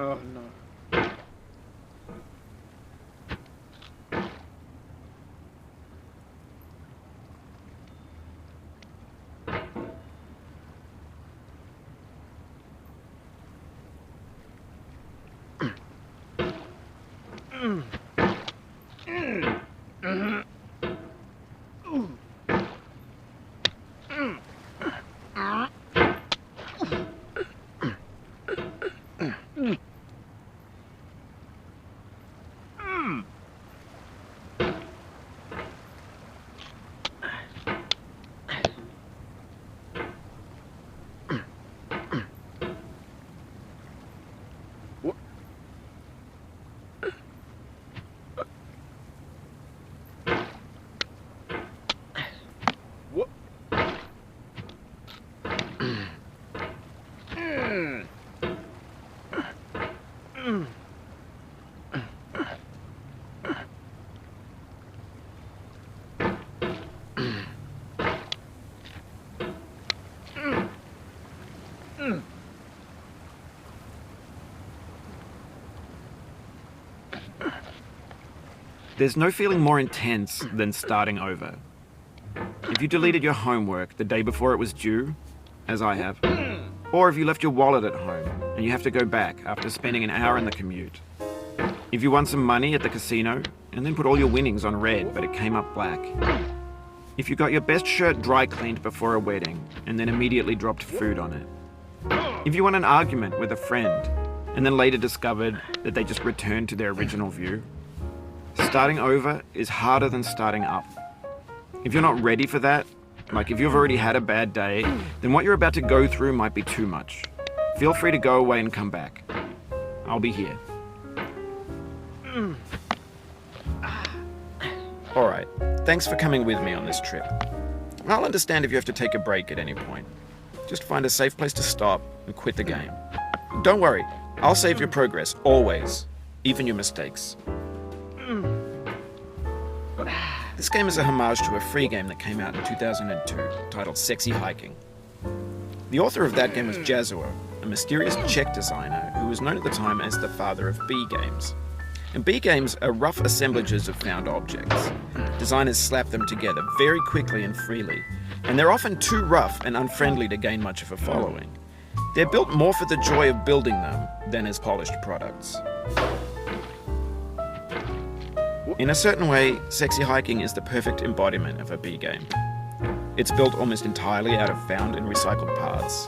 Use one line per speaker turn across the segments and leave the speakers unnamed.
Oh no.
There's no feeling more intense than starting over. If you deleted your homework the day before it was due, as I have, or if you left your wallet at home and you have to go back after spending an hour in the commute. If you won some money at the casino and then put all your winnings on red but it came up black. If you got your best shirt dry cleaned before a wedding and then immediately dropped food on it. If you won an argument with a friend and then later discovered that they just returned to their original view. Starting over is harder than starting up. If you're not ready for that, like if you've already had a bad day, then what you're about to go through might be too much. Feel free to go away and come back. I'll be here. Alright, thanks for coming with me on this trip. I'll understand if you have to take a break at any point. Just find a safe place to stop and quit the game. Don't worry, I'll save your progress, always. Even your mistakes. This game is a homage to a free game that came out in 2002, titled Sexy Hiking. The author of that game was Jazuo, a mysterious Czech designer who was known at the time as the father of B games. And B games are rough assemblages of found objects. Designers slap them together very quickly and freely, and they're often too rough and unfriendly to gain much of a following. They're built more for the joy of building them than as polished products. In a certain way, Sexy Hiking is the perfect embodiment of a B game. It's built almost entirely out of found and recycled parts,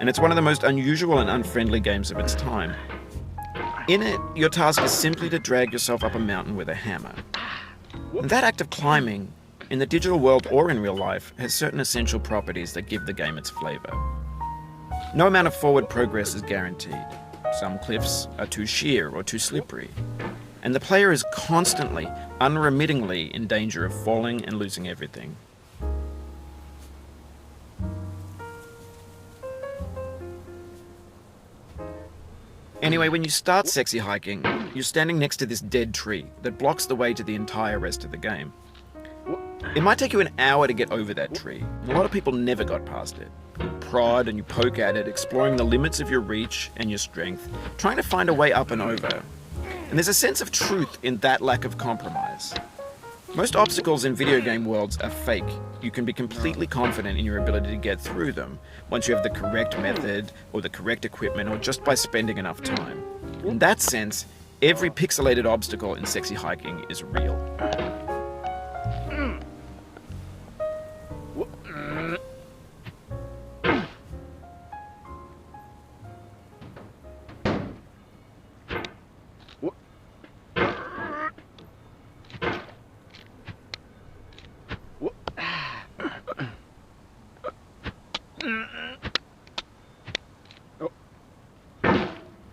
and it's one of the most unusual and unfriendly games of its time. In it, your task is simply to drag yourself up a mountain with a hammer. And that act of climbing, in the digital world or in real life, has certain essential properties that give the game its flavor. No amount of forward progress is guaranteed. Some cliffs are too sheer or too slippery. And the player is constantly, unremittingly in danger of falling and losing everything. Anyway, when you start Sexy Hiking, you're standing next to this dead tree that blocks the way to the entire rest of the game. It might take you an hour to get over that tree, and a lot of people never got past it. You prod and you poke at it, exploring the limits of your reach and your strength, trying to find a way up and over. And there's a sense of truth in that lack of compromise. Most obstacles in video game worlds are fake. You can be completely confident in your ability to get through them once you have the correct method or the correct equipment or just by spending enough time. In that sense, every pixelated obstacle in Sexy Hiking is real.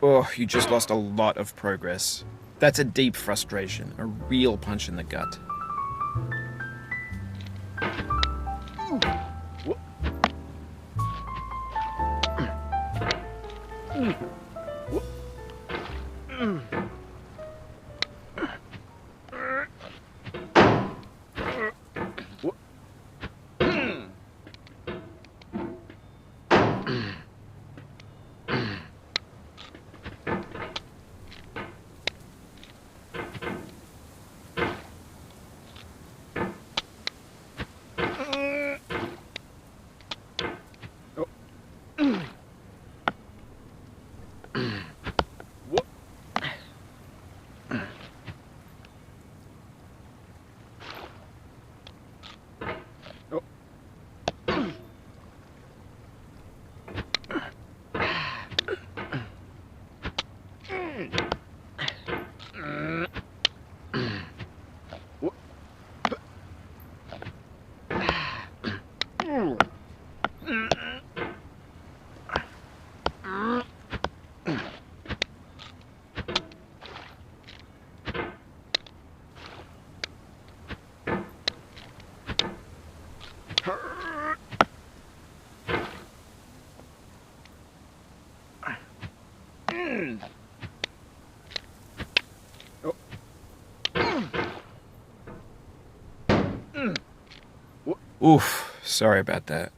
Oh, you just lost a lot of progress. That's a deep frustration, a real punch in the gut. Oof, sorry about that.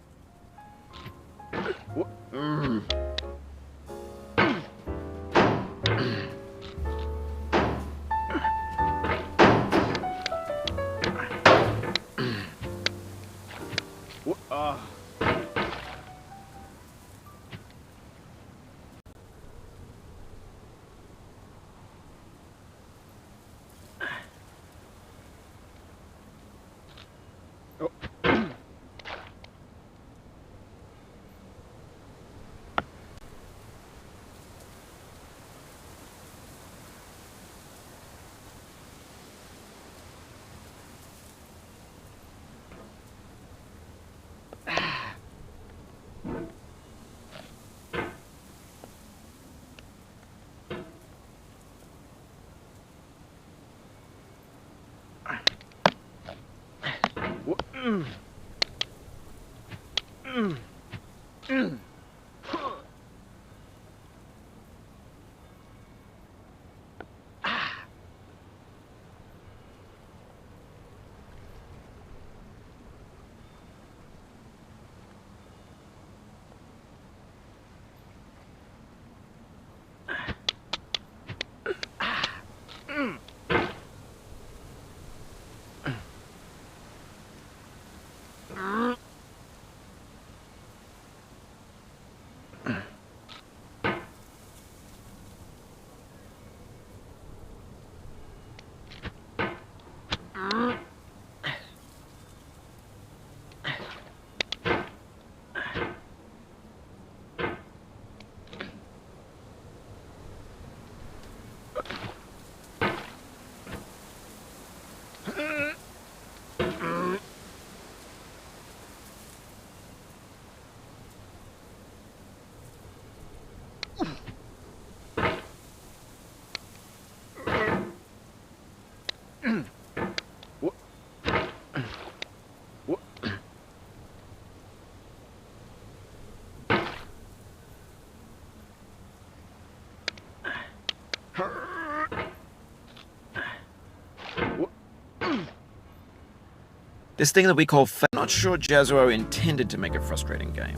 This thing that we call I'm not sure Jazzuo intended to make a frustrating game.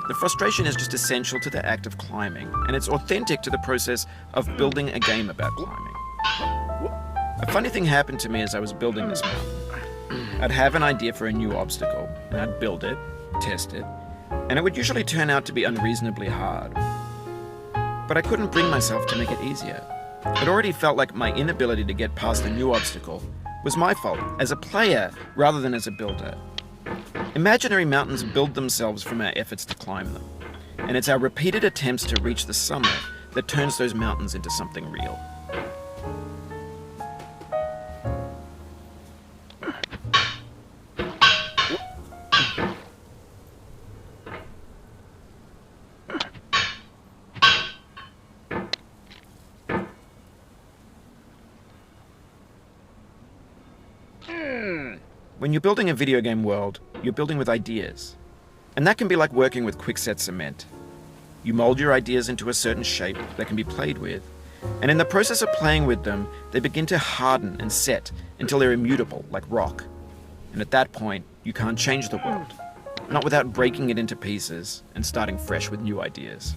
The frustration is just essential to the act of climbing, and it's authentic to the process of building a game about climbing. A funny thing happened to me as I was building this mountain. I'd have an idea for a new obstacle, and I'd build it, test it, and it would usually turn out to be unreasonably hard. But I couldn't bring myself to make it easier. It already felt like my inability to get past a new obstacle was my fault as a player rather than as a builder. Imaginary mountains build themselves from our efforts to climb them, and it's our repeated attempts to reach the summit that turns those mountains into something real. When you're building a video game world, you're building with ideas. And that can be like working with quickset cement. You mold your ideas into a certain shape that can be played with, and in the process of playing with them, they begin to harden and set until they're immutable, like rock. And at that point, you can't change the world, not without breaking it into pieces and starting fresh with new ideas.